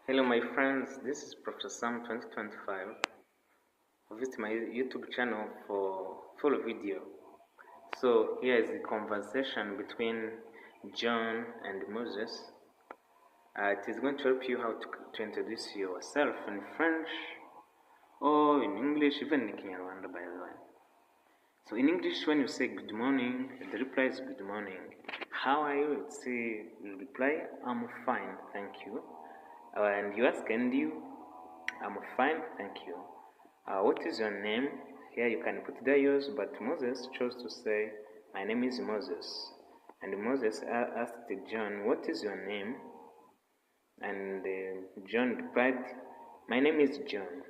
Hello my friends, this is Professor Sam 2025. Visit my YouTube channel for full video. So here is the conversation between John and Moses. It is going to help you how to introduce yourself in French or in English, even in Kinyarwanda by the way. So in English, when you say good morning, the reply is good morning. How are you? It's the reply, I'm fine, thank you. And you ask, and you? I'm fine, thank you. What is your name? Here you can put there yours, but Moses chose to say, my name is Moses. And Moses asked John, what is your name? And John replied, my name is John.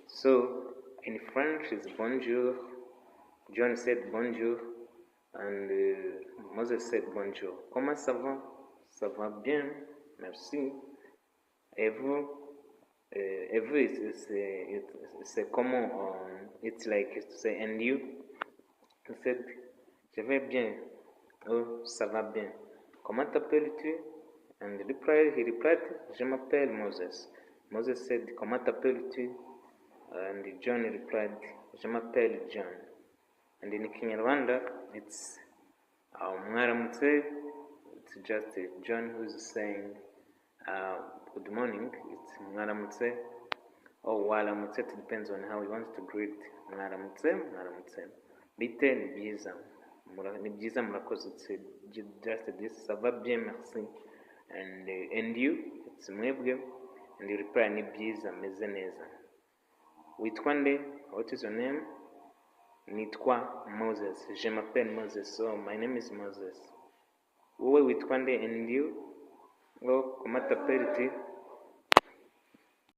So in French is bonjour. John said bonjour. And Moses said bonjour. Comment ça va? Ça va bien, merci. Et vous? It's a common, it's like to say, and you? He said, je vais bien. Oh, ça va bien. Comment t'appelles-tu? And he replied, je m'appelle Moses. Moses said, comment t'appelles-tu? And John replied, je m'appelle John. And in Kinyarwanda, it's mwaramutse. It's just John who's saying good morning. It's mwaramutse or waramutse. It depends on how you want to greet. Mwaramutse, mwaramutse. Bite ni byiza. Ni byiza murakoze. It's just this. Ça va bien, merci. And you? It's mwebwe. And you reply ni byiza, meze neza. Witwa nde? What is your name? Nitwa Moses. Je m'appelle Moses. So my name is Moses. Wowe witwa nde? And you? Oh, comment t'appelles-tu?